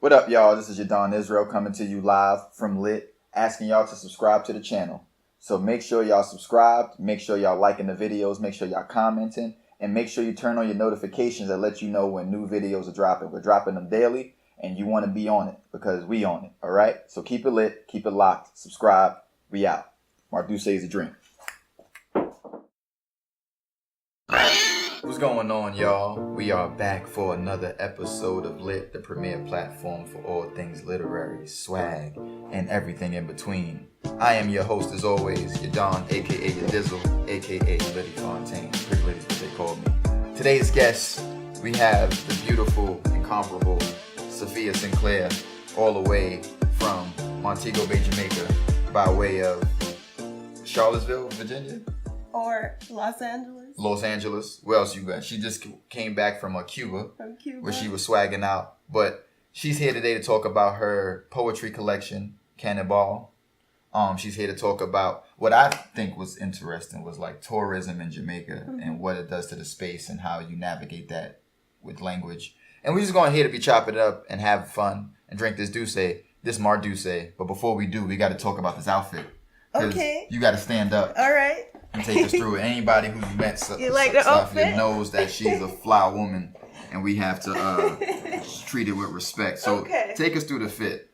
What up, y'all? This is your Don Israel coming to you live from Lit, asking y'all to subscribe to the channel. So make sure y'all subscribed, make sure y'all liking the videos, make sure y'all commenting, and make sure you turn on your notifications that let you know when new videos are dropping. We're dropping them daily, and you want to be on it because we on it, all right? So keep it lit, keep it locked, subscribe, we out. Marduce is a drink. What's going on, y'all? We are back for another episode of Lit, the premier platform for all things literary, swag, and everything in between. I am your host, as always, your Don, aka your Dizzle, aka Liddy Fontaine. Pretty Liddy's what they call me. Today's guest, we have the beautiful, incomparable Safiya Sinclair, all the way from Montego Bay, Jamaica, by way of Charlottesville, Virginia? Or Los Angeles. Los Angeles. Where else you got? She just came back from Cuba. From Cuba. Where she was swagging out. But she's here today to talk about her poetry collection, Cannibal. She's here to talk about what I think was interesting was like tourism in Jamaica and what it does to the space and how you navigate that with language. And we're just going here to be chopping it up and have fun and drink this Marduce. But before we do, we got to talk about this outfit. Okay. You got to stand up. All right. And take us through it. Anybody who's met Safia knows that she's a fly woman, and we have to treat it with respect. So take us through the fit.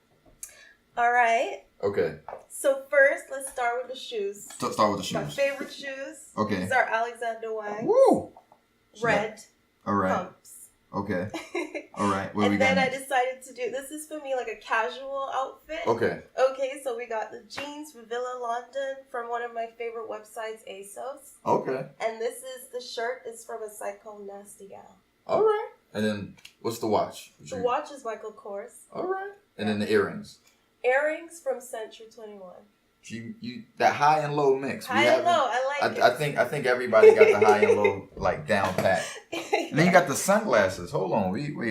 All right. Okay. So first, let's start with the shoes. Start with the shoes. My favorite shoes. Okay. These are Alexander Wang. Woo! Red. All right. Pumps. Okay. All right. And then I decided to do, this is for me like a casual outfit. Okay. Okay, so we got the jeans from Villa London from one of my favorite websites, ASOS. Okay. And this is, the shirt is from a site called Nasty Gal. All right. And then what's the watch? The watch is Michael Kors. All right. And then the earrings. Earrings from Century 21. You that high and low mix. High and low, I like it. I think everybody got the high and low like down pat. And then you got the sunglasses. Hold on, wait. We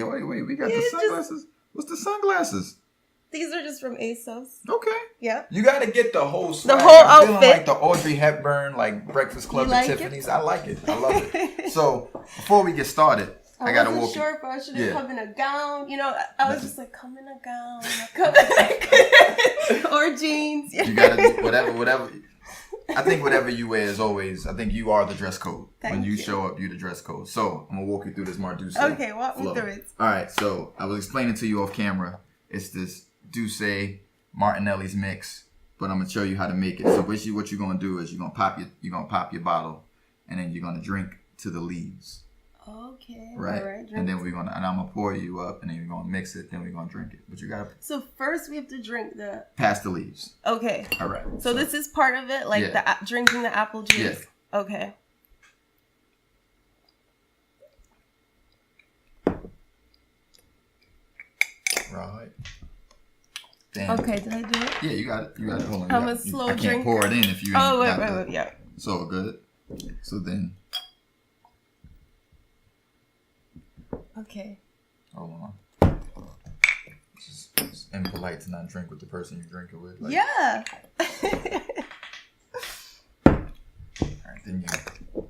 got the sunglasses. What's the sunglasses? These are just from ASOS. Okay. Yeah. You got to get the whole swag. The whole outfit. Feeling like the Audrey Hepburn, like Breakfast Club at Tiffany's. I like it. I love it. So before we get started, I gotta walk. Sure, but I should have come in a gown. You know, I was just like, come in a gown, come in or jeans. You gotta do whatever. I think whatever you wear is always. I think you are the dress code. When you show up, you the dress code. So I'm gonna walk you through this Marduce. Okay, walk me through it. All right. So I was explaining to you off camera. It's this Douce Martinelli's mix, but I'm gonna show you how to make it. So basically, what you're gonna do is you're gonna pop your bottle, and then you're gonna drink to the leaves. Okay. Right. All right, and then I'm gonna pour you up, and then you're gonna mix it. Then we're gonna drink it. But you gotta. So first we have to drink the. Past the leaves. Okay. All right. So this is part of it, like drinking the apple juice. Yeah. Okay. Right. Damn. Okay, did I do it? Yeah, you got it. Hold on. I'm a slow drinker. I can't pour it in if you. Oh wait, yeah. It's all good. So then. Okay. Hold on. It's impolite to not drink with the person you're drinking with. Like, yeah. All right, then you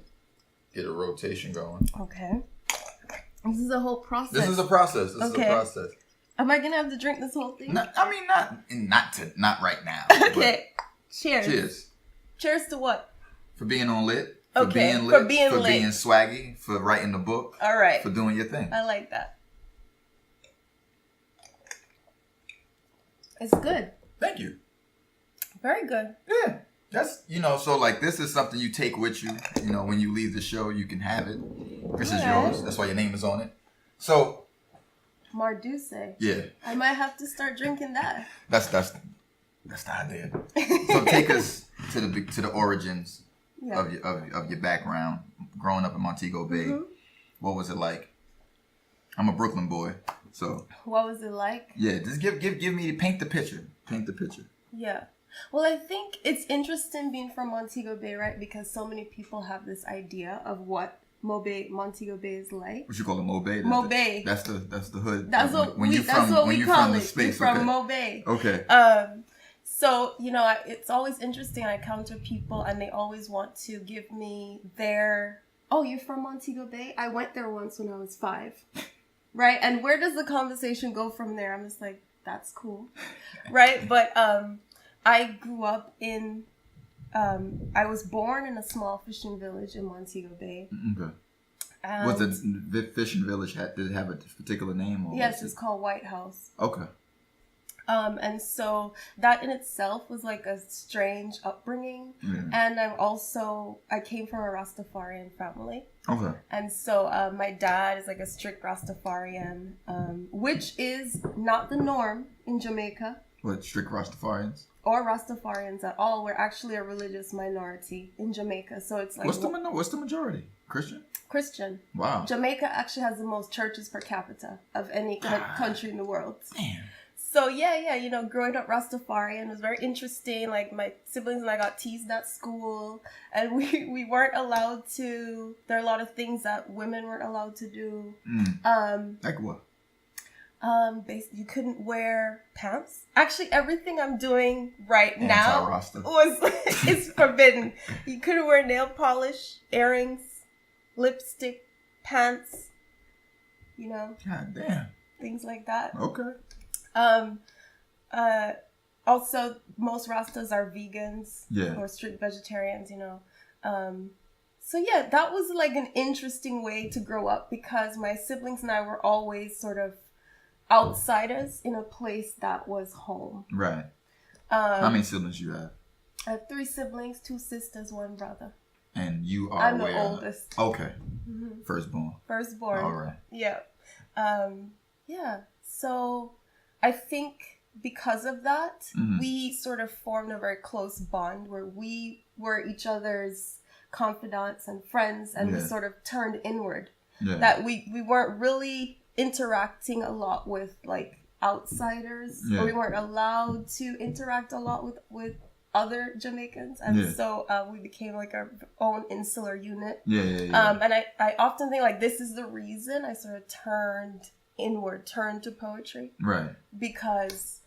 get a rotation going. Okay. This is a whole process. This is a process. Am I gonna have to drink this whole thing? No, I mean, not right now. Okay. Cheers. Cheers. Cheers to what? For being on Lit. For being lit. For being swaggy. For writing the book. All right. For doing your thing. I like that. It's good. Thank you. Very good. Yeah. That's, so like this is something you take with you. When you leave the show, you can have it. This is yours. That's why your name is on it. So. Marduce. Yeah. I might have to start drinking that. That's the idea. So take us to the origins of your background, growing up in Montego Bay. Mm-hmm. What was it like? I'm a Brooklyn boy, so. What was it like? Yeah, just paint the picture. Paint the picture. Yeah. Well, I think it's interesting being from Montego Bay, right? Because so many people have this idea of what Montego Bay is like. What you call it, Mo Bay? Mo Bay. That's the hood. That's what we call it. Space, you're from Mo Bay. Okay. So, it's always interesting. I encounter people and they always want to give me their, oh, you're from Montego Bay? I went there once when I was 5. right? And where does the conversation go from there? I'm just like, that's cool, right? But I grew up in, I was born in a small fishing village in Montego Bay. Okay. Was the fishing village, did it have a particular name? Or yes, it's called White House. Okay. And so that in itself was like a strange upbringing. And I came from a Rastafarian family. Okay. And so my dad is like a strict Rastafarian, which is not the norm in Jamaica. What, strict Rastafarians? Or Rastafarians at all. We're actually a religious minority in Jamaica. So it's like... What's the majority? Christian? Wow. Jamaica actually has the most churches per capita of any country in the world. Damn. So yeah, you know, growing up Rastafarian was very interesting. Like my siblings and I got teased at school, and we weren't allowed to. There are a lot of things that women weren't allowed to do. Like what? You couldn't wear pants. Actually, everything I'm doing right now is forbidden. You couldn't wear nail polish, earrings, lipstick, pants. You know. God damn. Things like that. Okay. Also, most Rastas are vegans or strict vegetarians, you know. So yeah, that was like an interesting way to grow up because my siblings and I were always sort of outsiders in a place that was home. Right. How many siblings you have? I have 3 siblings, 2 sisters, 1 brother. And you are I'm the oldest. Okay. Mm-hmm. Firstborn. All right. Yeah. Yeah. So I think because of that, we sort of formed a very close bond where we were each other's confidants and friends, and we sort of turned inward. Yeah. That we weren't really interacting a lot with like outsiders, or we weren't allowed to interact a lot with other Jamaicans, and so we became like our own insular unit. And I often think like this is the reason I sort of turned to poetry, right? Because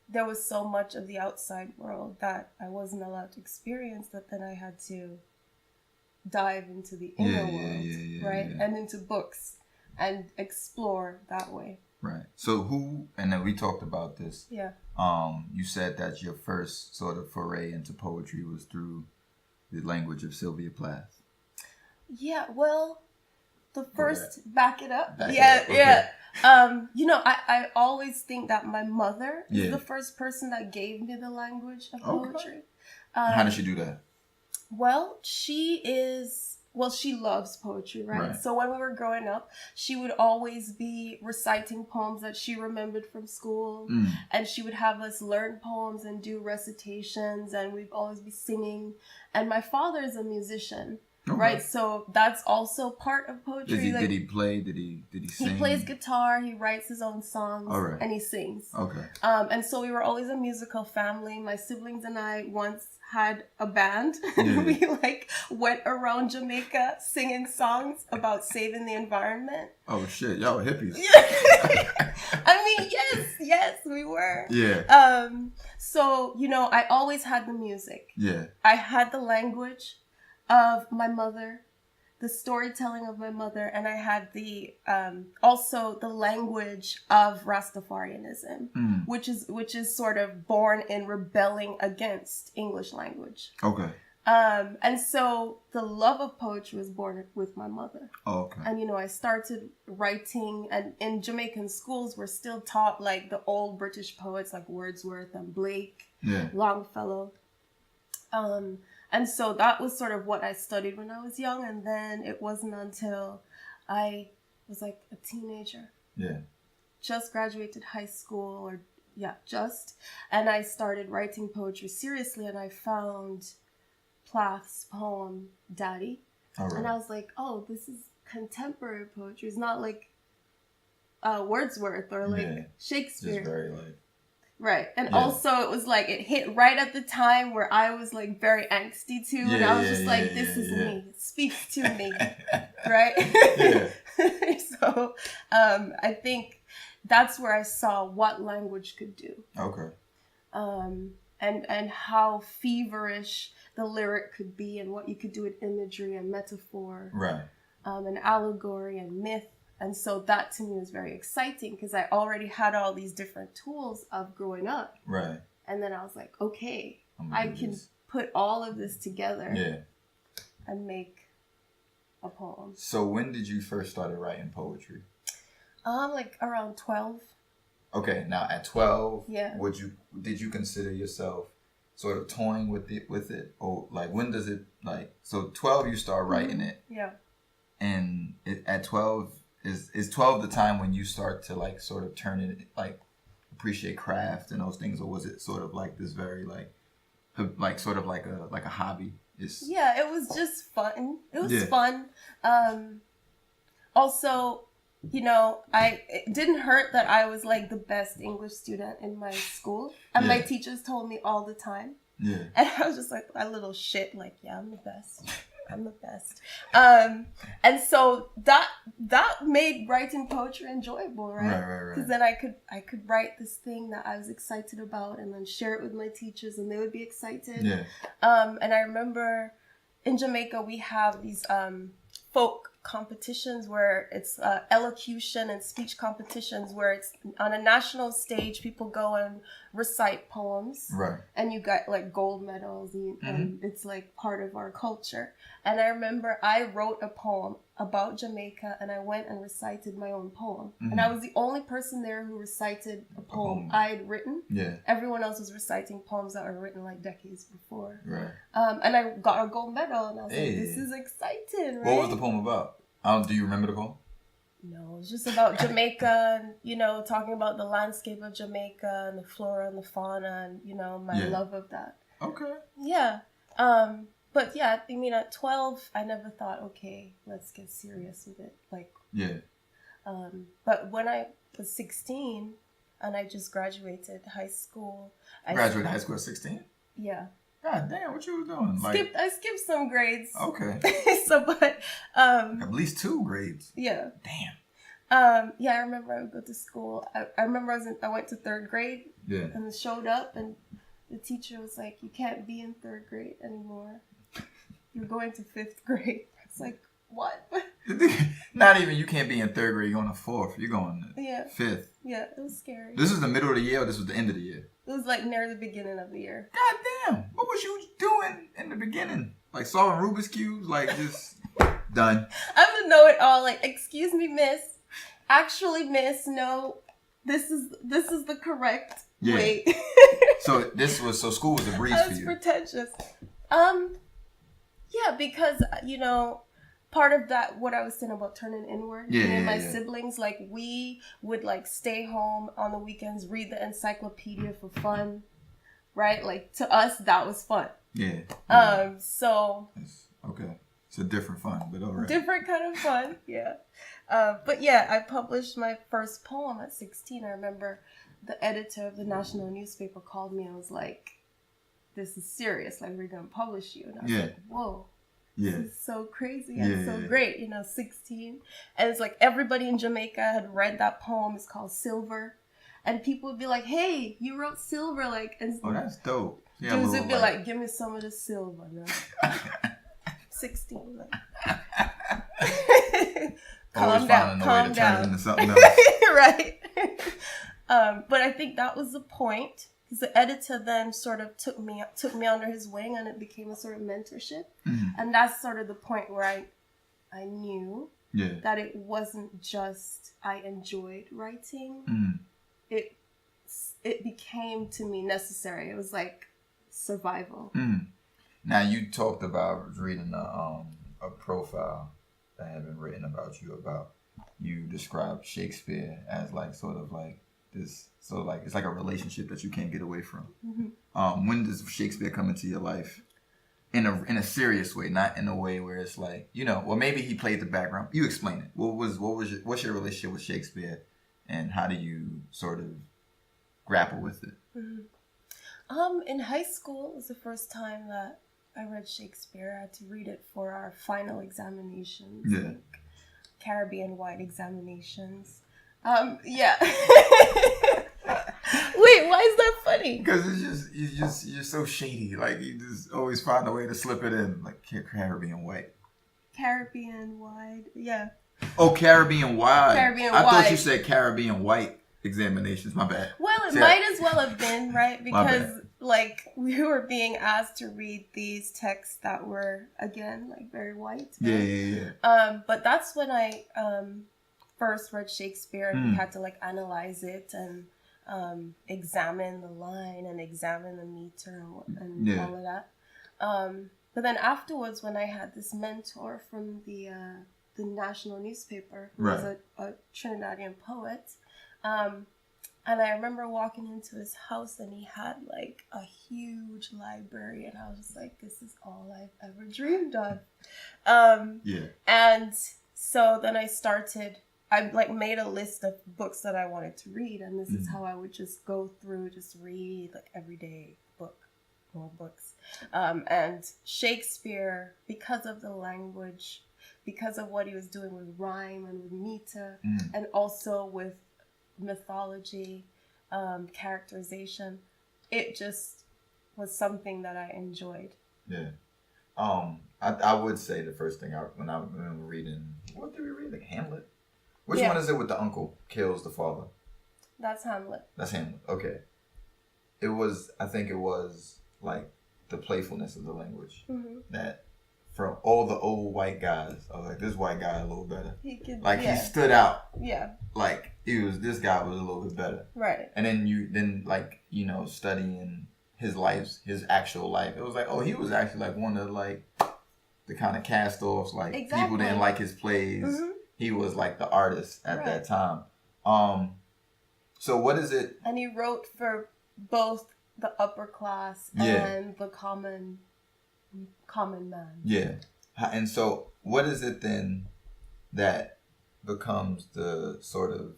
there was so much of the outside world that I wasn't allowed to experience, that then I had to dive into the inner world, right? And into books and explore that way. Right. So and then we talked about this. Yeah. You said that your first sort of foray into poetry was through the language of Sylvia Plath. Yeah, well, back it up. Yeah. You know, I always think that my mother is the first person that gave me the language of poetry. How did she do that? Well, she loves poetry, right? So when we were growing up, she would always be reciting poems that she remembered from school. And she would have us learn poems and do recitations, and we'd always be singing. And my father is a musician. Okay. Right, so that's also part of poetry. Did he play? Did he sing? He plays guitar. He writes his own songs, and he sings. Okay. And so we were always a musical family. My siblings and I once had a band. We like went around Jamaica singing songs about saving the environment. Oh shit, y'all were hippies. I mean, yes, we were. Yeah. So you know, I always had the music. Yeah. I had the language of my mother, the storytelling of my mother, and I had the also the language of Rastafarianism, which is sort of born in rebelling against English language. Okay. And so the love of poetry was born with my mother. Oh, okay. And you know, I started writing, and in Jamaican schools we're still taught like the old British poets like Wordsworth and Blake, Longfellow. And so that was sort of what I studied when I was young. And then it wasn't until I was like a teenager. Yeah. Just graduated high school and I started writing poetry seriously. And I found Plath's poem, Daddy. Right. And I was like, oh, this is contemporary poetry. It's not like Wordsworth or like Shakespeare. Just very like... Right. And also it was like, it hit right at the time where I was like very angsty too. And I was just like, this is me. It speaks to me. Right? So I think that's where I saw what language could do. Okay. And how feverish the lyric could be, and what you could do with imagery and metaphor. Right. And allegory and myth. And so that to me was very exciting because I already had all these different tools of growing up. Right. And then I was like, okay, I can put all of this together and make a poem. So when did you first started writing poetry? Like around 12. Okay, now at 12, yeah. Did you consider yourself sort of toying with it? Or like when does it so 12 you start writing it. Yeah. And at 12 is 12 the time when you start to like sort of turn it like appreciate craft and those things, or was it sort of like this very like sort of like a hobby? Yeah, it was just fun. It was fun. Also, you know, it didn't hurt that I was like the best English student in my school, and my teachers told me all the time. Yeah. And I was just like a little shit, like, yeah, I'm the best. I'm the best. And so that made writing poetry enjoyable, right? Right. Because then I could write this thing that I was excited about and then share it with my teachers and they would be excited. Yeah. And I remember in Jamaica we have these folk competitions where it's elocution and speech competitions where it's on a national stage, people go and recite poems, right? And you get like gold medals and it's like part of our culture. And I remember I wrote a poem about Jamaica and I went and recited my own poem, and I was the only person there who recited a poem I had written. Yeah, everyone else was reciting poems that were written like decades before. Right. And I got a gold medal and I was like, this is exciting, right? What was the poem about? Do you remember the poem? No, it was just about Jamaica and, you know, talking about the landscape of Jamaica and the flora and the fauna and, you know, my love of that. Okay. Yeah. But yeah, I mean, at 12, I never thought, okay, let's get serious with it. Like, yeah. But when I was 16 and I just graduated high school. Graduated high school at 16? Yeah. God damn, what you was doing? I skipped some grades. Okay. But at least 2 grades. Yeah. Damn. Yeah, I remember I would go to school. I remember I went to 3rd grade. Yeah. And showed up and the teacher was like, you can't be in 3rd grade anymore. You're going to 5th grade. It's like, what? Not even, you can't be in 3rd grade. You're going to 4th. You're going to 5th. Yeah, it was scary. This was the middle of the year or this was the end of the year? It was like near the beginning of the year. God damn. What was you doing in the beginning? Like solving Rubik's Cubes? Like just done. I would know it all. Like, excuse me, miss. Actually, miss, no. This is the correct way. So school was a breeze for you. I was pretentious. Yeah, because, you know, part of that, what I was saying about turning inward, me and my siblings, like, we would, like, stay home on the weekends, read the encyclopedia for fun, right? Like, to us, that was fun. Yeah. So... Okay. It's a different fun, but all right. Different kind of fun, yeah. But, yeah, I published my first poem at 16. I remember the editor of the national newspaper called me and was like, this is serious, like, we're going to publish you. And I was like, whoa. Yeah. This is so crazy and so great, you know, 16. And it's like everybody in Jamaica had read that poem. It's called Silver. And people would be like, hey, you wrote Silver. Like, and that's dope. Yeah, dudes would be like, give me some of the silver. You know? 16. Like. Calm down. Calm down. Into something else. Right. But I think that was the point. Because the editor then sort of took me under his wing and it became a sort of mentorship. And that's sort of the point where I knew that it wasn't just I enjoyed writing. It became to me necessary. It was like survival. Now you talked about reading a profile that had been written about you. You described Shakespeare as like sort of like this, so like it's like a relationship that you can't get away from. When does Shakespeare come into your life in a serious way, not in a way where it's like, you know, well, maybe he played the background. You explain it. What's your relationship with Shakespeare, and how do you sort of grapple with it? In high school was the first time that I read Shakespeare. I had to read it for our final examinations, like Caribbean-wide examinations. Yeah. Wait, why is that funny? Because you're so shady. Like you just always find a way to slip it in, like Caribbean white. Caribbean wide, yeah. Oh, Caribbean wide. Caribbean I wide. thought you said Caribbean white examinations. My bad. Well, it might as well have been, right? Because like we were being asked to read these texts that were again like very white. Right? Yeah. But that's when I first read Shakespeare, and we had to like analyze it and examine the line and examine the meter and all of that. But then afterwards, when I had this mentor from the national newspaper, who was a Trinidadian poet, and I remember walking into his house, and he had like a huge library, and I was just like, this is all I've ever dreamed of. And so then I like made a list of books that I wanted to read, and this is how I would just go through, just read like every day, more books. And Shakespeare, because of the language, because of what he was doing with rhyme and with meter, and also with mythology, characterization, it just was something that I enjoyed. Yeah. I would say the first thing when I remember reading, what did we read? Like Hamlet? Which one is it with the uncle kills the father? That's Hamlet. That's Hamlet. Okay. I think it was like the playfulness of the language that from all the old white guys, I was like, this white guy a little better. He stood out. Yeah. Like this guy was a little bit better. Right. And then studying his actual life. It was like, oh, he was actually like one of like the kind of cast-offs, like people didn't like his plays. He was like the artist at that time. So what is it? And he wrote for both the upper class and the common man. Yeah. And so what is it then that becomes the sort of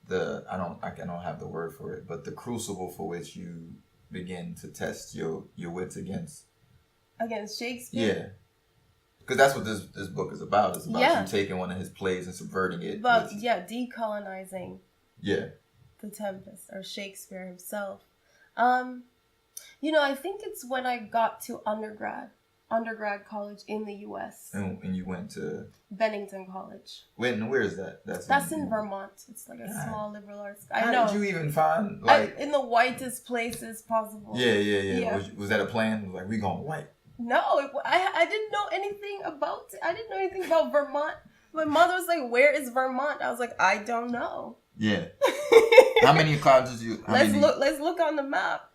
I don't have the word for it, but the crucible for which you begin to test your wits against Shakespeare? Yeah. Because that's what this book is about. It's about you taking one of his plays and subverting it. But decolonizing. Yeah. The Tempest, or Shakespeare himself. I think it's when I got to undergrad college in the U.S. And you went to Bennington College. Where is that? That's in Vermont. It's like a small liberal arts. How did you even find in the whitest places possible? Yeah. Was that a plan? Like, we going white? No, I didn't know anything about it. I didn't know anything about Vermont. My mother was like, "Where is Vermont?" I was like, "I don't know." Yeah. How many colleges Let's look on the map.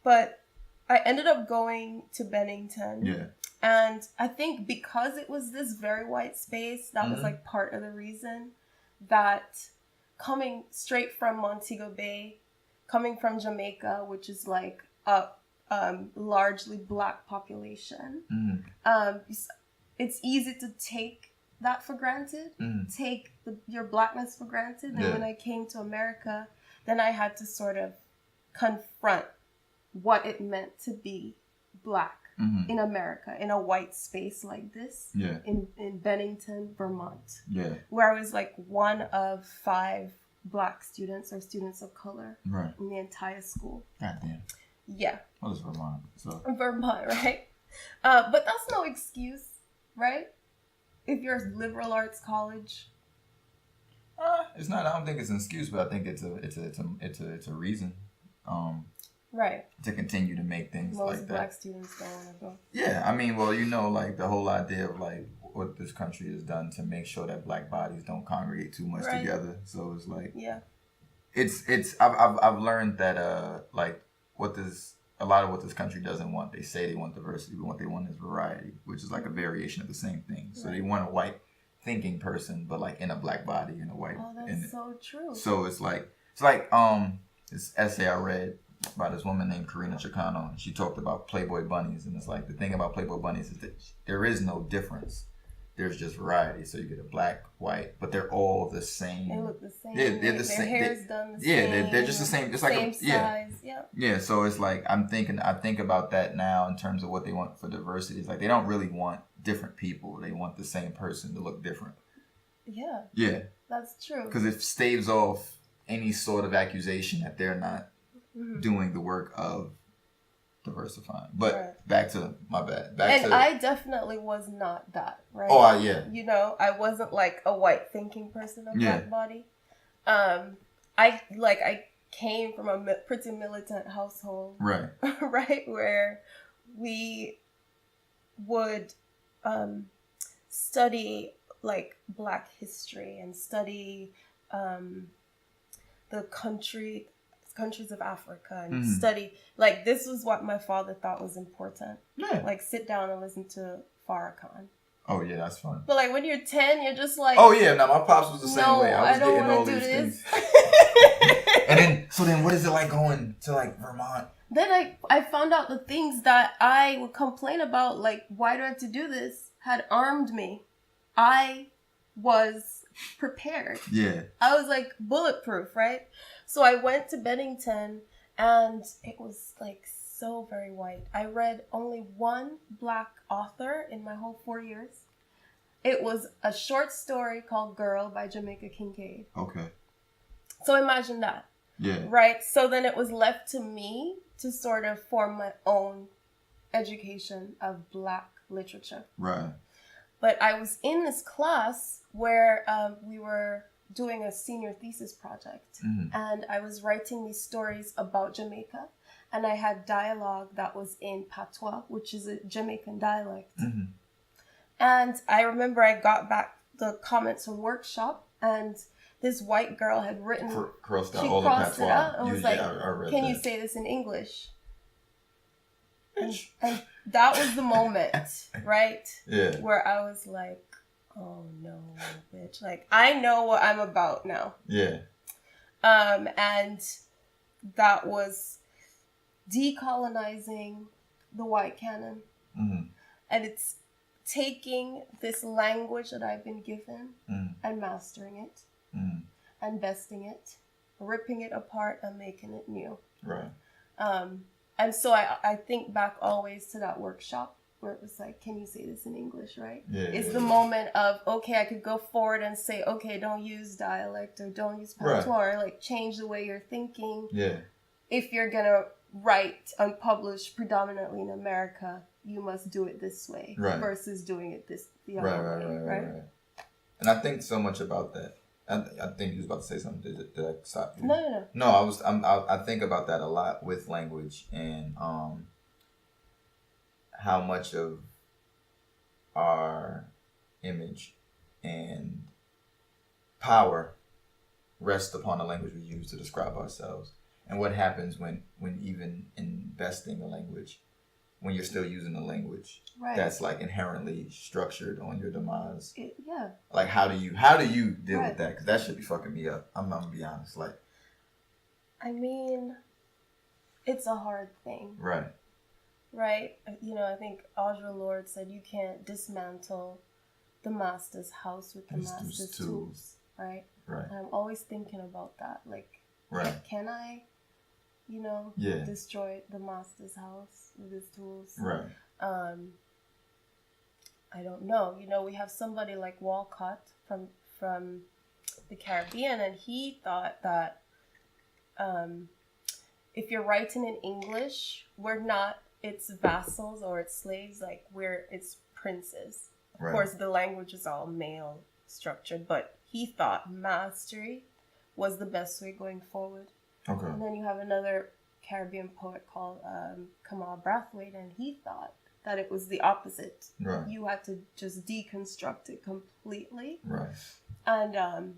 But I ended up going to Bennington. Yeah. And I think because it was this very white space, that was like part of the reason that coming straight from Montego Bay, coming from Jamaica, which is like a largely black population, it's easy to take that for granted, take your blackness for granted. And when I came to America, then I had to sort of confront what it meant to be black in America, in a white space like this, in Bennington, Vermont, where I was like one of 5 black students or students of color in the entire school. God damn. Yeah. Well, it's Vermont. So. Vermont, right? But that's no excuse, right? If you're a liberal arts college. It's not. I don't think it's an excuse, but I think it's a reason. Right. To continue to make things like that. Most black students don't want to go. Yeah, I mean, well, like the whole idea of like what this country has done to make sure that black bodies don't congregate too much together. So it's like, I've learned that like a lot of what this country doesn't want. They say they want diversity, but what they want is variety, which is like a variation of the same thing. So they want a white thinking person, but like in a black body, in a white. Oh, that's so true. So it's like this essay I read by this woman named Karina Chicano. She talked about Playboy bunnies, and it's like the thing about Playboy bunnies is that there is no difference. There's just variety. So you get a black, white, but they're all the same. They look the same. Yeah, they're the Their same. hair's done the same. Yeah, they're just the same. It's same like size. Yeah. So it's like I think about that now in terms of what they want for diversity. It's like they don't really want different people. They want the same person to look different. Yeah. Yeah. That's true. Because it staves off any sort of accusation that they're not doing the work of diversifying. But right. back to my bad. I definitely was not that, right? Oh, yeah. You know, I wasn't like a white thinking person of black body. I came from a pretty militant household, right? Right, where we would study like Black history and study the countries of Africa and study, like, this was what my father thought was important. Yeah. Like, sit down and listen to Farrakhan. Oh, yeah, that's fun. But, like, when you're 10, you're just like... Oh, yeah, no, my pops was the same way. I was don't getting all do these this. things. And then what is it like going to, like, Vermont? Then I found out the things that I would complain about, like, why do I have to do this, had armed me. I was prepared. Yeah. I was, like, bulletproof, right? So I went to Bennington, and it was, like, so very white. I read only one Black author in my whole 4 years. It was a short story called Girl by Jamaica Kincaid. Okay. So imagine that. Yeah. Right? So then it was left to me to sort of form my own education of Black literature. Right. But I was in this class where we were doing a senior thesis project. And I was writing these stories about Jamaica. And I had dialogue that was in patois, which is a Jamaican dialect. And I remember I got back the comments from workshop, and this white girl had written... Crossed out she all crossed the it patois. out and was like, can you say this in English? And that was the moment, right? Yeah. Where I was like, oh no, bitch. Like, I know what I'm about now. Yeah. And that was decolonizing the white canon. And it's taking this language that I've been given and mastering it and besting it, ripping it apart and making it new. Right. And so I think back always to that workshop where it was like, can you say this in English, right? Yeah, it's the moment of, okay, I could go forward and say, okay, don't use dialect or don't use patois, or like change the way you're thinking. Yeah. If you're going to write and publish predominantly in America, you must do it this way versus doing it the other way, right? And I think so much about that. I think you was about to say something. Did I stop you? No. No, I think about that a lot with language and how much of our image and power rests upon the language we use to describe ourselves. And what happens when even investing a language, when you're still using the language that's like inherently structured on your demise. Like how do you deal with that? Because that should be fucking me up. I'm gonna be honest. Like, I mean, it's a hard thing. Right? You know, I think Audre Lorde said you can't dismantle the master's house with the master's tools. Right? And I'm always thinking about that. Like, can I, destroy the master's house with his tools? I don't know. You know, we have somebody like Walcott from the Caribbean, and he thought that if you're writing in English, we're not its vassals or its slaves, like we're its princes. Of course, the language is all male structured, but he thought mastery was the best way going forward. And then you have another Caribbean poet called Kamal Brathwaite, and he thought that it was the opposite. You had to just deconstruct it completely. And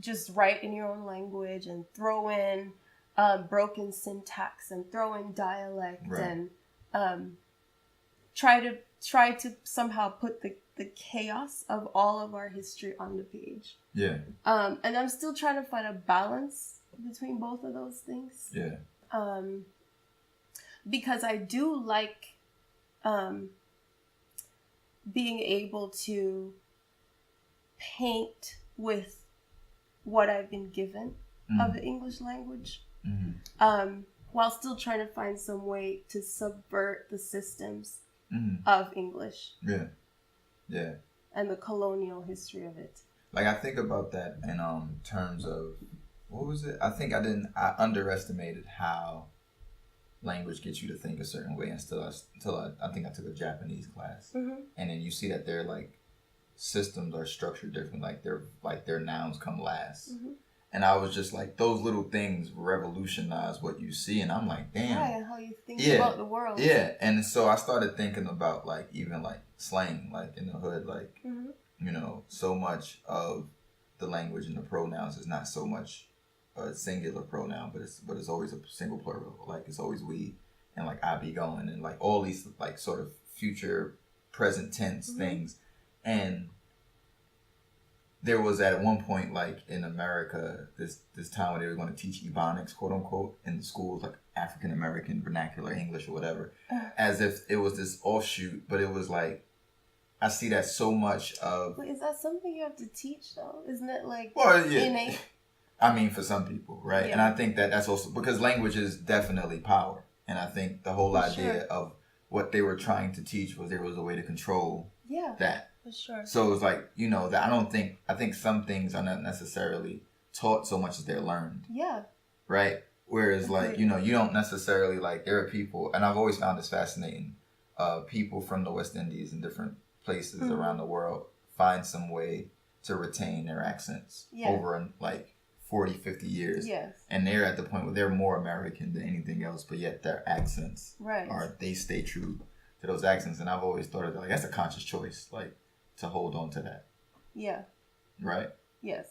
just write in your own language and throw in broken syntax and throw in dialect and try to somehow put the chaos of all of our history on the page. And I'm still trying to find a balance between both of those things. Because I do like being able to paint with what I've been given of the English language, while still trying to find some way to subvert the systems of English. And the colonial history of it. Like, I think about that in terms of, what was it? I think I underestimated how language gets you to think a certain way, until I think I took a Japanese class, and then you see that their like systems are structured different, like their nouns come last, and I was just like, those little things revolutionize what you see, and I'm like, damn, right, how you think about the world, and so I started thinking about like even like slang, like in the hood, like you know, so much of the language and the pronouns is not so much a singular pronoun, but it's always a single plural. Like it's always we, and like I be going, and like all these like sort of future present tense things. And there was at one point, like in America, this time when they were going to teach Ebonics, quote unquote, in the schools, like African American vernacular English or whatever, as if it was this offshoot. But it was like, I see that so much of. Wait, is that something you have to teach though? Isn't it like innate? I mean, for some people, right? Yeah. And I think that's also because language is definitely power. And I think the whole idea of what they were trying to teach was there was a way to control that. For sure. So it's like, you know, that I think some things are not necessarily taught so much as they're learned. Yeah. Right? Whereas like, you know, you don't necessarily like, there are people, and I've always found this fascinating, people from the West Indies and different places around the world find some way to retain their accents over like 40, 50 years. Yes. And they're at the point where they're more American than anything else, but yet their accents they stay true to those accents. And I've always thought of it like, that's a conscious choice, like to hold on to that. Yeah. Right? Yes.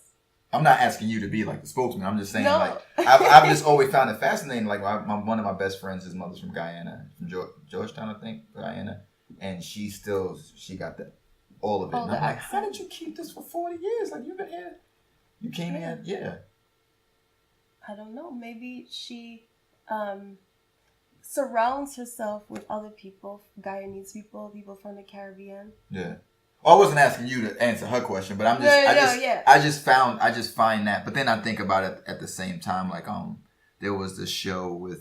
I'm not asking you to be like the spokesman. I'm just saying like, I've just always found it fascinating. Like one of my best friends, his mother's from Guyana, from Georgetown, I think, Guyana. And she got all of it. And I'm like, how did you keep this for 40 years? Like you've been here. You came in, I don't know. Maybe she surrounds herself with other people, Guyanese people from the Caribbean. Yeah. Well, I wasn't asking you to answer her question, but I just find that. But then I think about it at the same time. Like there was this show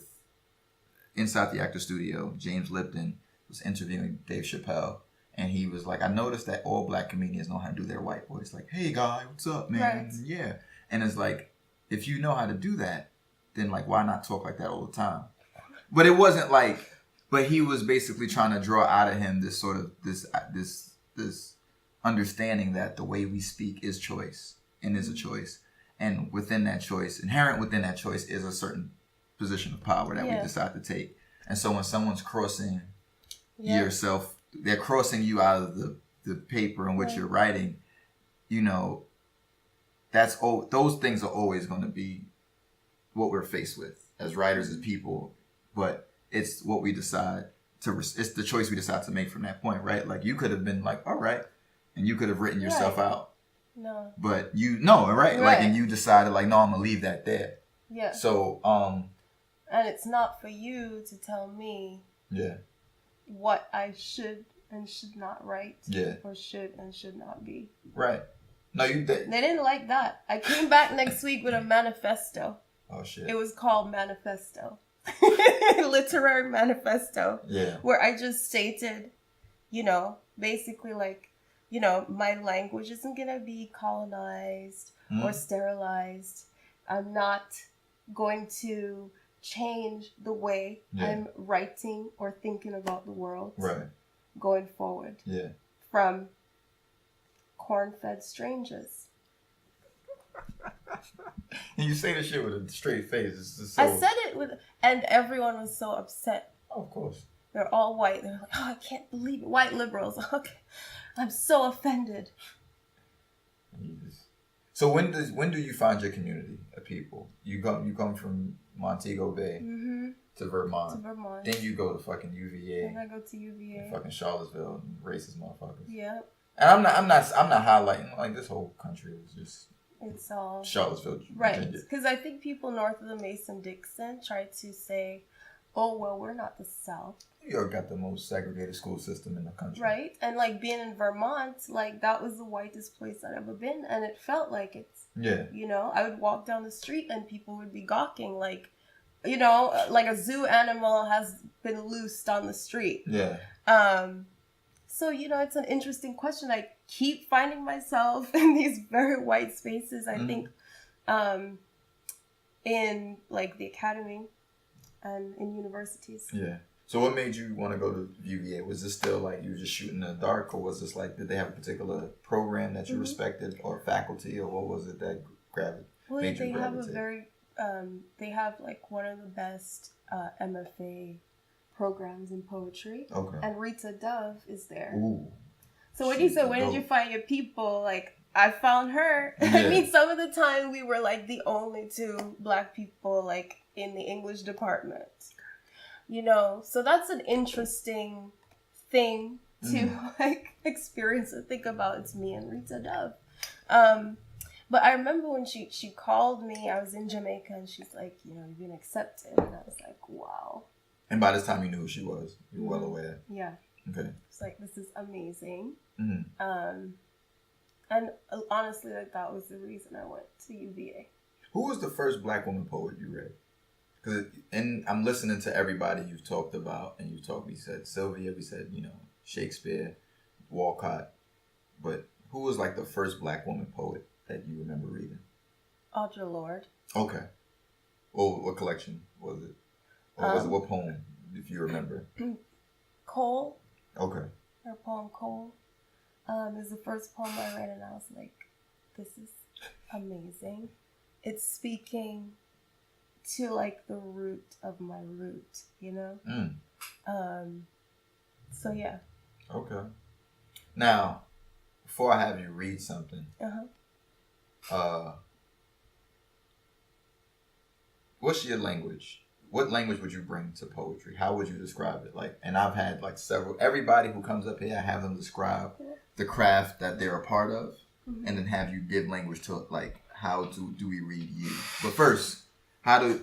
inside the actor studio. James Lipton was interviewing Dave Chappelle. And he was like, I noticed that all black comedians know how to do their white voice. Like, hey, guy, what's up, man? Right. Yeah. And it's like, if you know how to do that, then, like, why not talk like that all the time? But it wasn't like, but he was basically trying to draw out of him this sort of, this understanding that the way we speak is choice and is a choice. And within that choice, inherent within that choice is a certain position of power that we decide to take. And so when someone's crossing yourself, they're crossing you out of the paper in which you're writing, you know, those things are always going to be what we're faced with as writers, as people, but it's what we decide it's the choice we decide to make from that point, right? Like you could have been like, all right, and you could have written yourself out. No. But right? Like, and you decided like, no, I'm going to leave that there. Yeah. So, and it's not for you to tell me what I should and should not write, or should and should not be. Right. No, you did. They didn't like that. I came back next week with a manifesto. Oh shit. It was called Manifesto, literary manifesto. Yeah. Where I just stated, you know, basically like, you know, my language isn't gonna be colonized or sterilized. I'm not going to change the way I'm writing or thinking about the world going forward from corn-fed strangers. And you say this shit with a straight face. It's just I said it and everyone was so upset. Oh, of course. They're all white. They're like, oh, I can't believe it. White liberals. Okay, I'm so offended. So when do you find your community of people? You come from Montego Bay to Vermont. Then you go to fucking UVA. Then I go to UVA. Fucking Charlottesville, racist motherfuckers. Yeah. And I'm not highlighting like this whole country is just. It's all Charlottesville, right? Because I think people north of the Mason-Dixon try to say, "Oh well, we're not the South." New York got the most segregated school system in the country, right? And like being in Vermont, like that was the whitest place I'd ever been, and it felt like it's. Yeah. You know, I would walk down the street and people would be gawking, like, you know, like a zoo animal has been loosed on the street. Yeah. So, you know, it's an interesting question. I keep finding myself in these very white spaces. I think in, like, the academy, and in universities. Yeah. So what made you want to go to UVA? Was this still like you were just shooting in the dark, or was this like, did they have a particular program that you respected, or faculty, or what was it that made you gravitate? They have like one of the best MFA programs in poetry. Okay. And Rita Dove is there. Ooh. So when you said, when did you find your people? Like, I found her. Yeah. I mean, some of the time we were like the only two Black people like in the English department. You know, so that's an interesting thing to like experience and think about. It's me and Rita Dove. But I remember when she called me, I was in Jamaica, and she's like, you know, you've been accepted. And I was like, wow. And by this time you knew who she was. You were well aware. Yeah. Okay. It's like, this is amazing. Mm-hmm. And honestly, like, that was the reason I went to UVA. Who was the first Black woman poet you read? And I'm listening to everybody you've talked about, and we said Sylvia, we said, you know, Shakespeare, Walcott, but who was like the first Black woman poet that you remember reading? Audre Lorde. Okay. Oh, what collection was it? Or was it what poem, if you remember? Cole. Okay. Her poem Cole is the first poem I read, and I was like, this is amazing. It's speaking to like the root of my root, you know? So yeah. Okay. Now, before I have you read something, what's your language? What language would you bring to poetry? How would you describe it? Like, and I've had like everybody who comes up here, I have them describe the craft that they're a part of, and then have you give language to it, like, how do we read you? But first, how do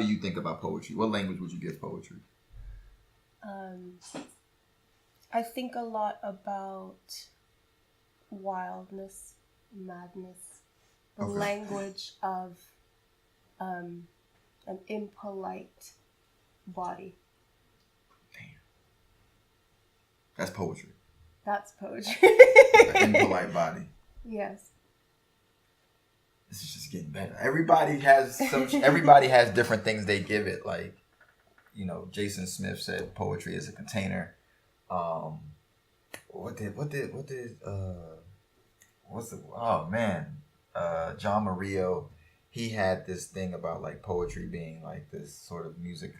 you think about poetry? What language would you give poetry? I think a lot about wildness, madness, the language of an impolite body. Damn. That's poetry. That's poetry. An impolite body. Yes. This is just getting better. Everybody has different things they give it. Like, you know, Jason Smith said poetry is a container. John Murillo, he had this thing about like poetry being like this sort of music,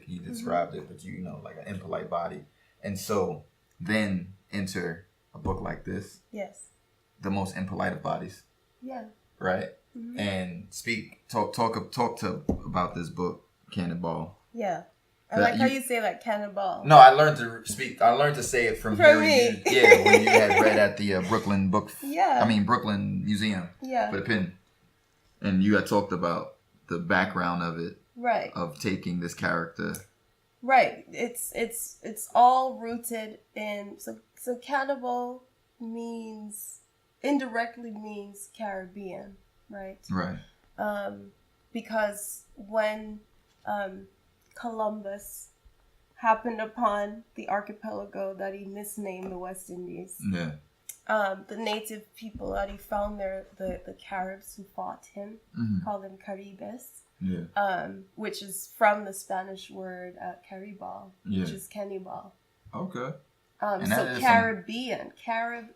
he described it, but you know, like an impolite body. And so then enter a book like this. Yes. The most impolite of bodies. Yeah. Right? Mm-hmm. And talk about this book, Cannibal. Yeah. I like how you say that, Cannibal. No, I learned to say it from hearing you. Yeah, when you had read at the Brooklyn Brooklyn Museum. Yeah. For the pen. And you had talked about the background of it. Right. Of taking this character. Right. It's all rooted in so Cannibal indirectly means Caribbean, right? Right. Because when Columbus happened upon the archipelago that he misnamed the West Indies. Yeah. The native people that he found there, the Caribs who fought him, called them Caribes. Yeah. Which is from the Spanish word Caribal, which is cannibal. Okay. So Caribbean, Caribal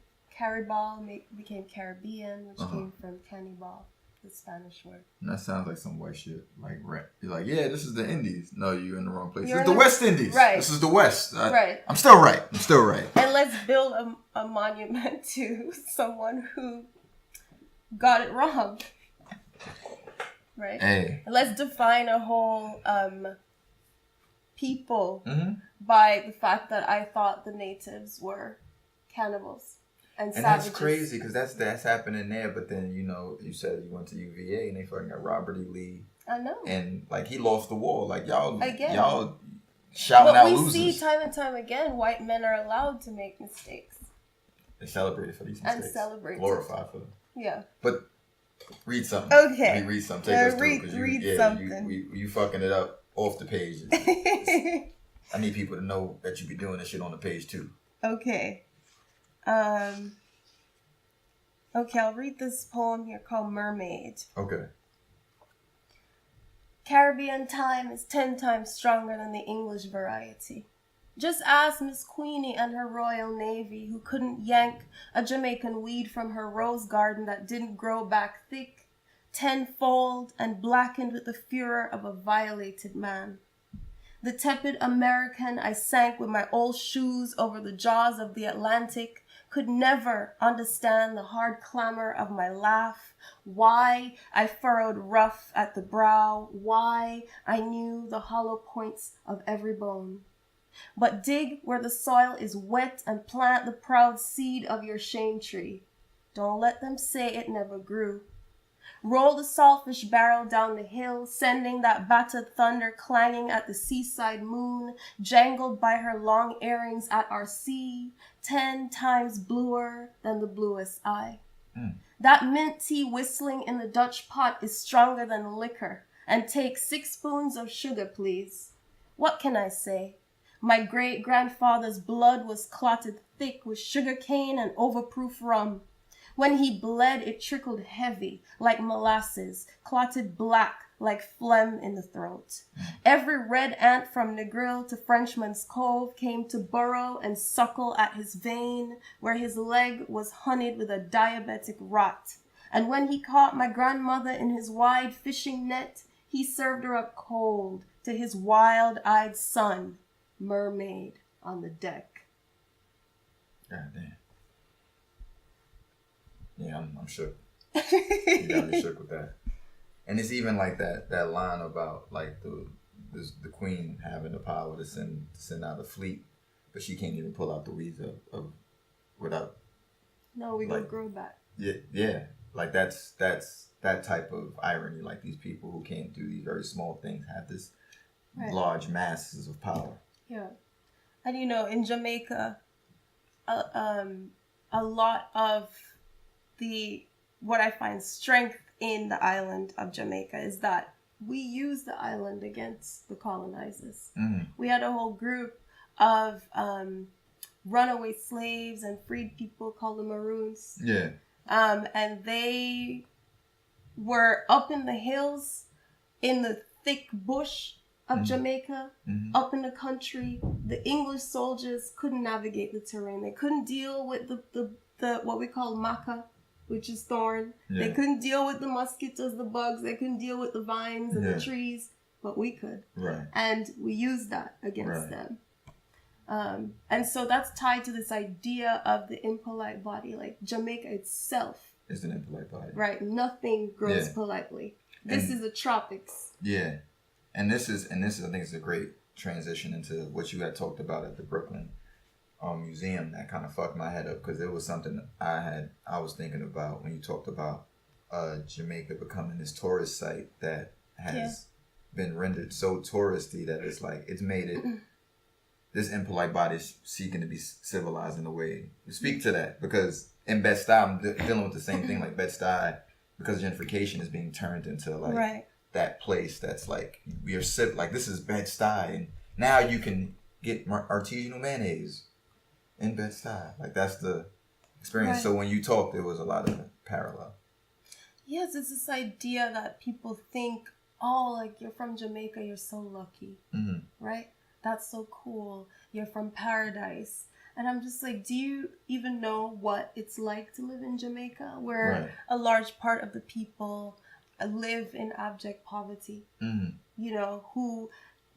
became Caribbean, which came from cannibal, the Spanish word. And that sounds like some white shit. Like, you're like, yeah, this is the Indies. No, you're in the wrong place. It's the West Indies. Right. This is the West. Right. I'm still right. And let's build a monument to someone who got it wrong. Right. Hey. And let's define a whole people by the fact that I thought the natives were cannibals. And that's crazy because that's happening there. But then, you know, you said you went to UVA and they fucking got Robert E. Lee. I know. And like he lost the war. Like y'all shouting out losers. But we see time and time again, white men are allowed to make mistakes. They celebrated for these mistakes. And celebrate. Glorified for them. Yeah. But read something. Okay. Read something. Take us through. Read something. You fucking it up off the page. I need people to know that you be doing this shit on the page too. Okay. Okay, I'll read this poem here called Mermaid. Okay. Caribbean time is 10 times stronger than the English variety. Just ask Miss Queenie and her Royal Navy, who couldn't yank a Jamaican weed from her rose garden that didn't grow back thick, tenfold and blackened with the furor of a violated man. The tepid American I sank with my old shoes over the jaws of the Atlantic could never understand the hard clamor of my laugh, why I furrowed rough at the brow, why I knew the hollow points of every bone. But dig where the soil is wet and plant the proud seed of your shame tree. Don't let them say it never grew. Roll the saltfish barrel down the hill, sending that battered thunder clanging at the seaside moon, jangled by her long earrings at our sea, 10 times bluer than the bluest eye. That mint tea whistling in the Dutch pot is stronger than liquor, and take 6 spoons of sugar, please. What can I say? My great-grandfather's blood was clotted thick with sugar cane and overproof rum. When he bled, it trickled heavy, like molasses, clotted black, like phlegm in the throat. Every red ant from Negril to Frenchman's Cove came to burrow and suckle at his vein, where his leg was honeyed with a diabetic rot. And when he caught my grandmother in his wide fishing net, he served her up cold to his wild-eyed son, mermaid on the deck. God damn. Yeah, I'm shook. You got me shook with that. And it's even like that line about like the queen having the power to send out a fleet, but she can't even pull out the weeds of without. No, we gonna grow back. Yeah. Like that's that type of irony. Like these people who can't do these very small things have this large masses of power. Yeah, and in Jamaica, a lot of what I find strength in the island of Jamaica is that we use the island against the colonizers. We had a whole group of runaway slaves and freed people called the Maroons. Yeah. And they were up in the hills, in the thick bush of Jamaica, up in the country. The English soldiers couldn't navigate the terrain. They couldn't deal with the what we call maca, which is thorn. They couldn't deal with the mosquitoes, the bugs. They couldn't deal with the vines and the trees, but we could. Right. And we used that against them. And so that's tied to this idea of the impolite body. Like Jamaica itself is an impolite body. Right. Nothing grows politely. This is the tropics. Yeah. And this is I think it's a great transition into what you had talked about at the Brooklyn museum that kind of fucked my head up, because it was something I was thinking about when you talked about Jamaica becoming this tourist site that has been rendered so touristy that it's like it's made it this impolite body is seeking to be civilized in a way. Speak to that, because in Bed-Stuy I'm dealing with the same thing. Like Bed-Stuy, because gentrification is being turned into like that place that's like we are like this is Bed-Stuy, and now you can get artisanal mayonnaise in Bed-Stuy. Like that's the experience. So when you talked, there was a lot of parallel. Yes, it's this idea that people think, oh, like you're from Jamaica, you're so lucky, right? That's so cool. You're from paradise. And I'm just like, do you even know what it's like to live in Jamaica, where a large part of the people live in abject poverty, who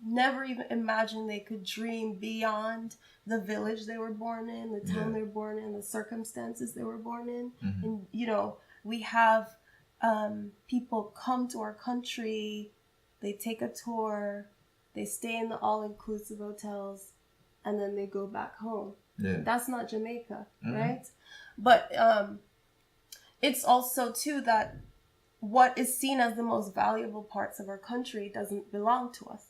never even imagined they could dream beyond the village they were born in, the town they were born in, the circumstances they were born in. And, we have people come to our country, they take a tour, they stay in the all-inclusive hotels, and then they go back home. Yeah. That's not Jamaica, right? But it's also, too, that what is seen as the most valuable parts of our country doesn't belong to us.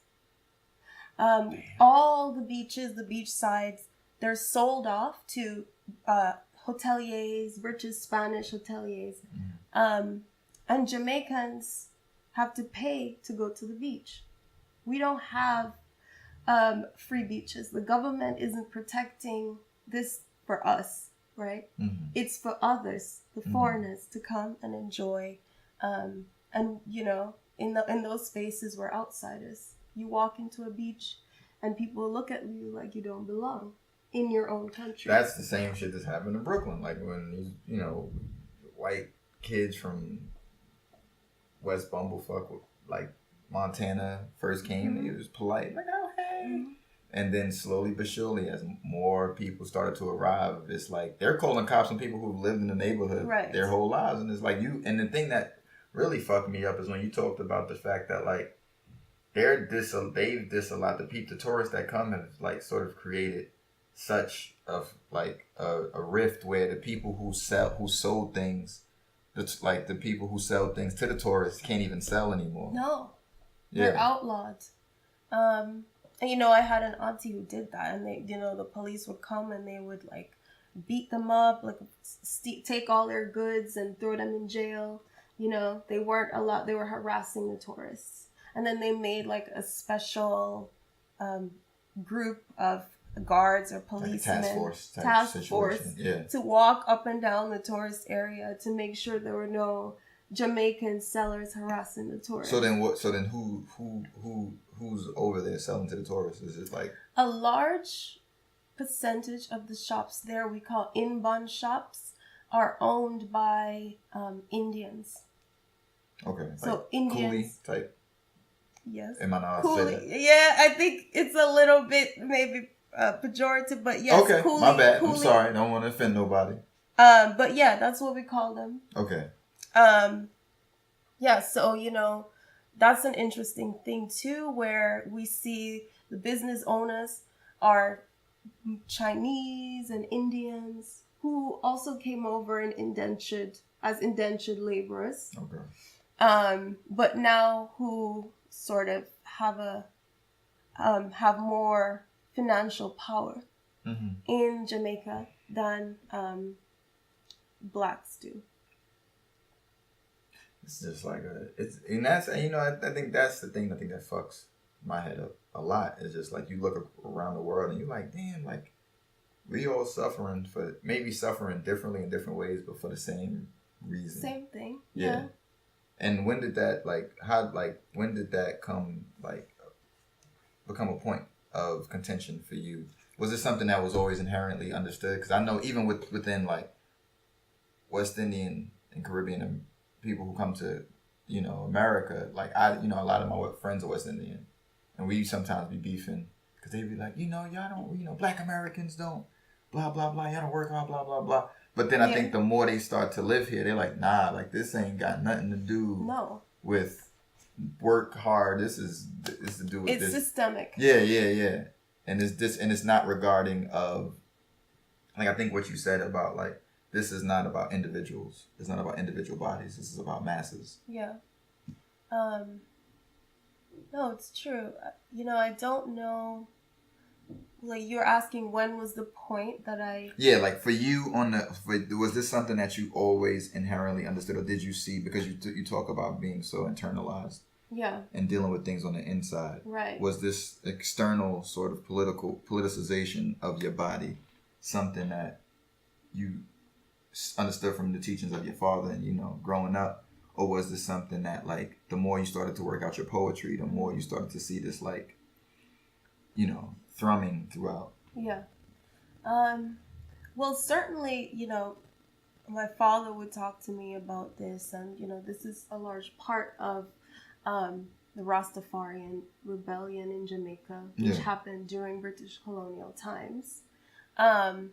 All the beaches, the beach sides, they're sold off to hoteliers, richest Spanish hoteliers. And Jamaicans have to pay to go to the beach. We don't have free beaches. The government isn't protecting this for us, right? It's for others, the foreigners, to come and enjoy. And, in those spaces we're outsiders. You walk into a beach and people look at you like you don't belong in your own country. That's the same shit that's happened in Brooklyn. Like when these, white kids from West Bumblefuck, like Montana, first came, mm-hmm. He was polite, like, oh, hey. Mm-hmm. And then slowly but surely, as more people started to arrive, it's like they're calling cops on people who've lived in the neighborhood their whole lives. And it's like and the thing that really fucked me up is when you talked about the fact that, like, they've disallowed the tourists that come have, like, sort of created such of like a rift where the people who sold things, like the people who sell things to the tourists can't even sell anymore. No, they're outlawed. And I had an auntie who did that, and they, the police would come and they would like beat them up, like take all their goods and throw them in jail. They weren't allowed. They were harassing the tourists, and then they made like a special group of guards or policemen, like task force to walk up and down the tourist area to make sure there were no Jamaican sellers harassing the tourists. So then what? So then who's over there selling to the tourists? Is it like a large percentage of the shops there we call inbound shops are owned by Indians. Okay. So like Indians Coolie type. Yes. Am I not Coolie. saying that? Yeah, I think it's a little bit maybe pejorative, but yes. Okay, Coolie, my bad. Coolie. I'm sorry. I don't want to offend nobody. But yeah, that's what we call them. Okay. Yeah, so, that's an interesting thing too, where we see the business owners are Chinese and Indians who also came over and indentured laborers. Okay. But now who sort of have more financial power mm-hmm. in Jamaica than blacks do. It's just like I think that's the thing. I think that fucks my head up a lot. It's just like you look around the world and you're like, damn, like we all suffering differently in different ways, but for the same reason. Same thing. Yeah. And when did that when did that become a point of contention for you? Was it something that was always inherently understood? Because I know even within like West Indian and Caribbean people who come to, America, like a lot of my friends are West Indian, and we sometimes be beefing because they be like, y'all don't, Black Americans don't, blah blah blah, y'all don't work hard, blah blah blah. But then I think the more they start to live here, they're like, nah, like this ain't got nothing to do with work hard. This is to do with it's systemic. Yeah. And it's not regarding of, like, I think what you said about like, this is not about individuals. It's not about individual bodies. This is about masses. Yeah. No, it's true. I don't know. Like, you're asking when was the point that I... Yeah, like for you was this something that you always inherently understood, or did you see, because you talk about being so internalized? Yeah. And dealing with things on the inside. Right. Was this external sort of politicization of your body something that you understood from the teachings of your father and, growing up? Or was this something that, like, the more you started to work out your poetry, the more you started to see this, like, thrumming throughout? Yeah. Well, certainly, my father would talk to me about this, and, this is a large part of the Rastafarian rebellion in Jamaica, which happened during British colonial times. But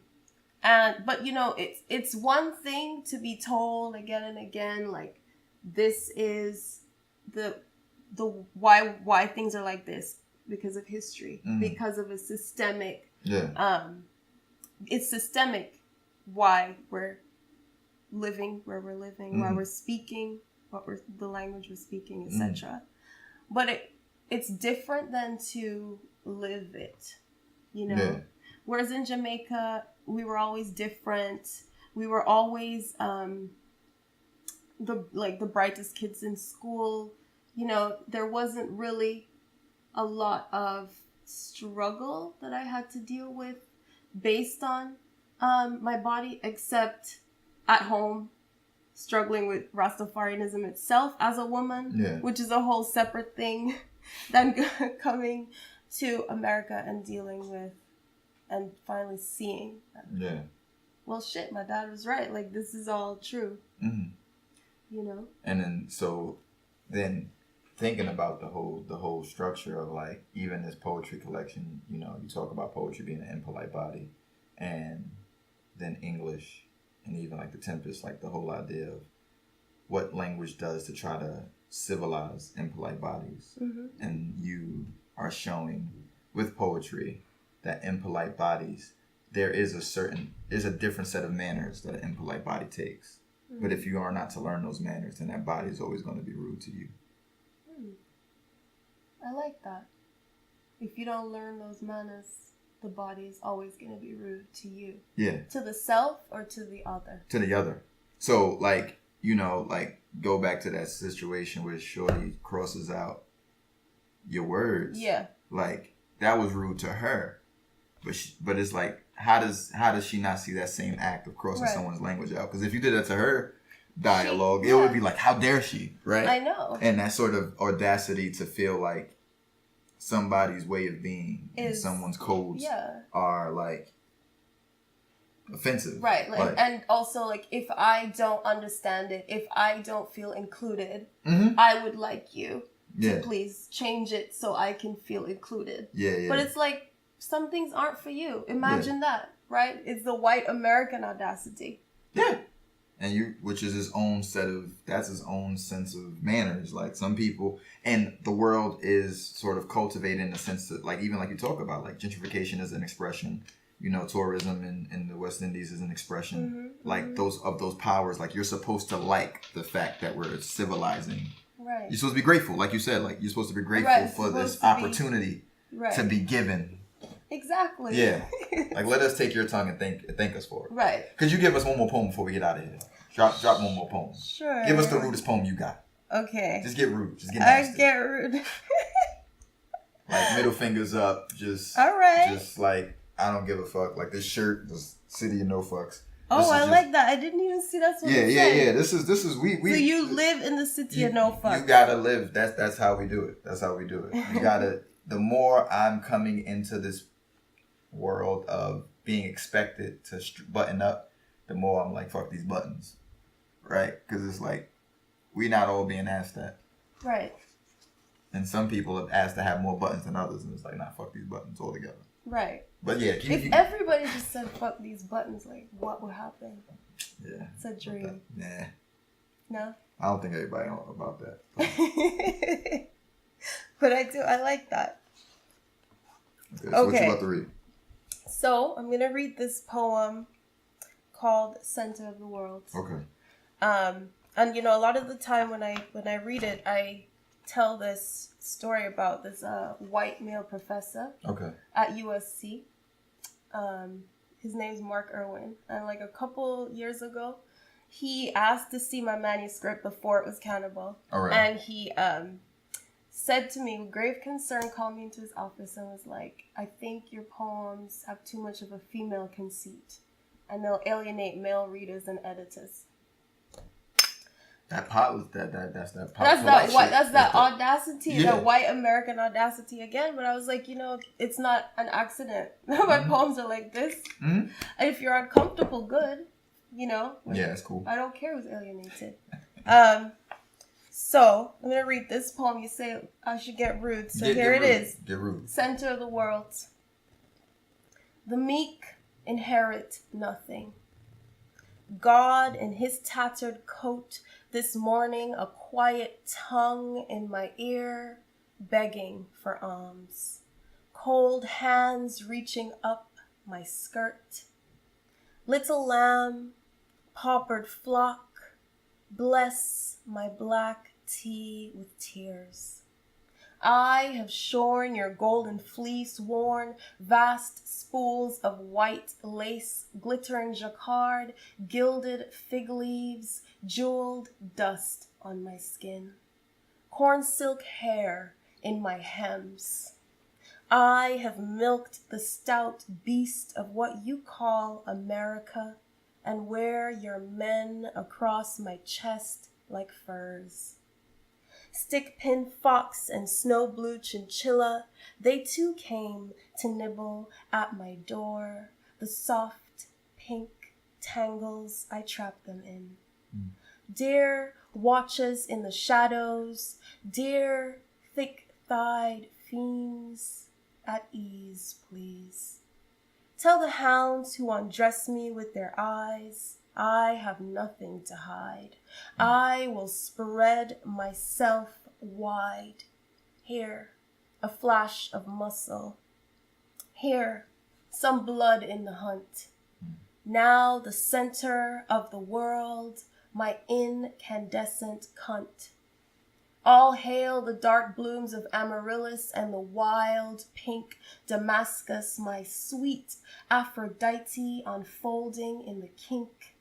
it's one thing to be told again and again, like, this is the why things are like this, because of history, because of a systemic, it's systemic why we're living where we're living, why we're speaking the language we're speaking, etc. But it's different than to live it, Whereas in Jamaica, we were always different. We were always the brightest kids in school. There wasn't really a lot of struggle that I had to deal with based on my body, except at home, struggling with Rastafarianism itself as a woman, yeah. which is a whole separate thing than coming to America and dealing with and finally seeing that, yeah. well, shit, my dad was right. Like, this is all true. Mm-hmm. You know? And then thinking about the whole structure of, like, even this poetry collection, you know, you talk about poetry being an impolite body, and then English, and even like the Tempest, like the whole idea of what language does to try to civilize impolite bodies. Mm-hmm. And you are showing with poetry that impolite bodies, there's a different set of manners that an impolite body takes. Mm-hmm. But if you are not to learn those manners, then that body is always going to be rude to you. I like that. If you don't learn those manners, the body is always going to be rude to you. Yeah. To the self or to the other? To the other. So, like, you know, like, go back to that situation where Shorty crosses out your words. Yeah. Like, that was rude to her. But it's like, how does she not see that same act of crossing someone's language out? Because if you did that to her dialogue, it would be like, how dare she, right? I know. And that sort of audacity to feel like somebody's way of being and someone's codes are, like, offensive. Right. Like, and also, like, if I don't understand it, if I don't feel included, I would like you to please change it so I can feel included. Yeah. But it's like, some things aren't for you. Imagine that, right? It's the white American audacity. Yeah. And which is his own sense of manners. Like, some people, and the world is sort of cultivated in the sense that, like, even like you talk about, like, gentrification is an expression, you know, tourism in the West Indies is an expression, like, those powers, like, you're supposed to like the fact that we're civilizing. Right. You're supposed to be grateful, like you said, like, you're supposed to be grateful for this opportunity to be given. Exactly. Yeah. Like, let us take your tongue and thank us for it. Right. Could you give us one more poem before we get out of here? Drop one more poem. Sure. Give us the rudest poem you got. Okay. Just get rude. Just get nasty. I get rude. Like, middle fingers up. Just. All right. Just like, I don't give a fuck. Like, this shirt, this city of no fucks. Oh, I like that. I didn't even see that's what it said. Yeah. This is we. So you live in the city of no fucks. You gotta live. That's how we do it. That's how we do it. You gotta. The more I'm coming into this world of being expected to button up, the more I'm like, fuck these buttons, right? Because it's like, we not all being asked that, right? And some people have asked to have more buttons than others, and it's like, nah, fuck these buttons altogether, right? But yeah, if everybody just said fuck these buttons, like, what would happen? Yeah, it's a dream. Nah, no, I don't think everybody knows about that. But I do. I like that. Okay, so what you about to read? So I'm gonna read this poem called "Center of the World." Okay. And you know, a lot of the time when I read it, I tell this story about this white male professor. Okay. At USC. His name's Mark Irwin, and like a couple years ago, he asked to see my manuscript before it was Cannibal. All right. And he said to me with grave concern, called me into his office and was like, I think your poems have too much of a female conceit and they'll alienate male readers and editors. That's that audacity, that white American audacity again. But I was like, you know, it's not an accident. My poems are like this. And if you're uncomfortable, good. You know? Yeah, it's cool. I don't care who's alienated. So, I'm going to read this poem. You say I should get rude. So here it is. Get rude. Center of the world. The meek inherit nothing. God in his tattered coat, this morning a quiet tongue in my ear, begging for alms. Cold hands reaching up my skirt. Little lamb, paupered flock, bless my black tea with tears. I have shorn your golden fleece, worn vast spools of white lace, glittering jacquard, gilded fig leaves, jeweled dust on my skin, corn silk hair in my hems. I have milked the stout beast of what you call America and wear your men across my chest like furs. Stick-pin fox and snow blue chinchilla, they too came to nibble at my door, the soft pink tangles I trapped them in. Dear watches in the shadows, dear thick-thighed fiends, at ease, please. Tell the hounds who undress me with their eyes, I have nothing to hide. I will spread myself wide. Here, a flash of muscle. Here, some blood in the hunt. Now the center of the world, my incandescent cunt. All hail the dark blooms of amaryllis and the wild pink Damascus, my sweet Aphrodite unfolding in the kink.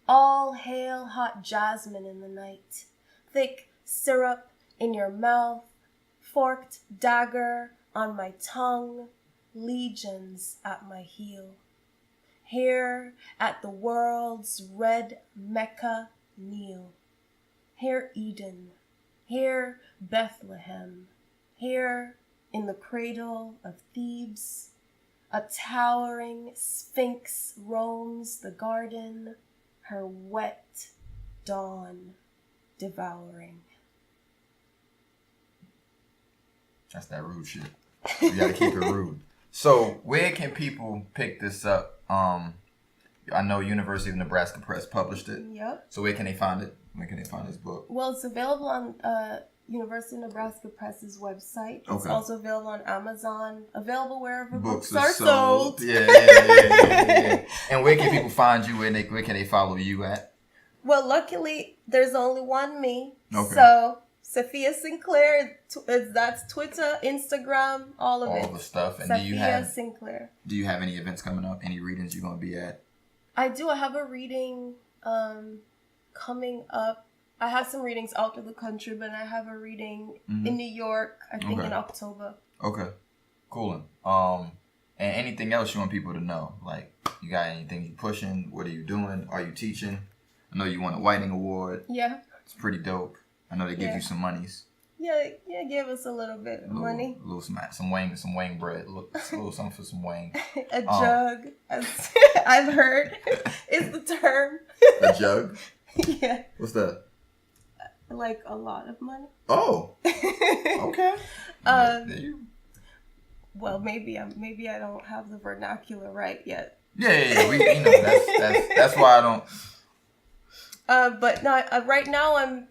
All hail hot jasmine in the night, thick syrup in your mouth, forked dagger on my tongue, legions at my heel. Here at the world's red Mecca kneel. Here Eden. Here, Bethlehem, here in the cradle of Thebes, a towering sphinx roams the garden, her wet dawn devouring. That's that rude shit. You gotta keep it rude. So, where can people pick this up? I know University of Nebraska Press published it. Yep. So where can they find it? Where can they find this book? Well, it's available on University of Nebraska Press's website. It's also available on Amazon. Available wherever books are sold. Yeah. And where can people find you? Where can they follow you at? Well, luckily, there's only one me. Okay. So, Safiya Sinclair, that's Twitter, Instagram, all of it. All the stuff. And Safiya Sinclair. Do you have any events coming up? Any readings you're going to be at? I do. I have a reading coming up. I have some readings out of the country, but I have a reading in New York, I think in October. Okay. Cool. And anything else you want people to know? Like, you got anything you pushing? What are you doing? Are you teaching? I know you won a Whiting Award. Yeah. It's pretty dope. I know they give you some monies. Yeah, give us a little bit of money. Some wang bread. A little something for some wang. A jug, as I've heard, is the term. A jug? Yeah. What's that? Like a lot of money. Oh. Okay. Well, maybe I don't have the vernacular right yet. Yeah. We, that's why I don't. But no, right now I'm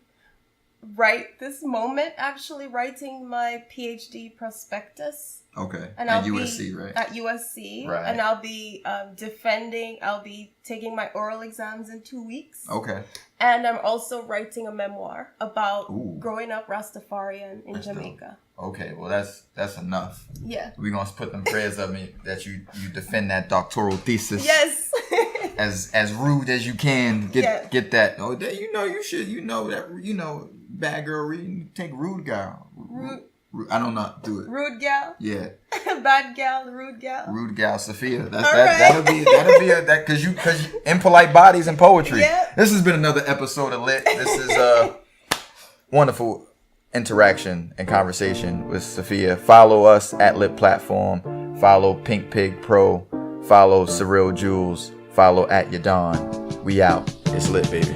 this moment actually writing my PhD prospectus. Okay. And at USC, right? At USC. Right. And I'll be I'll be taking my oral exams in 2 weeks. Okay. And I'm also writing a memoir about growing up Rastafarian in Jamaica. Dope. Okay, well that's enough. Yeah. We're gonna put them prayers of me that you defend that doctoral thesis. Yes. as rude as you can. Get that. Oh, that bad girl reading. Take rude gal. I don't know. Do it. Rude gal. Yeah. Bad gal. Rude gal. Rude gal. Safia. That'll be because you impolite bodies and poetry. Yeah. This has been another episode of Lit. This is a wonderful interaction and conversation with Safia. Follow us at Lit Platform. Follow Pink Pig Pro. Follow Surreal Jules. Follow at Yadon. We out. It's lit, baby.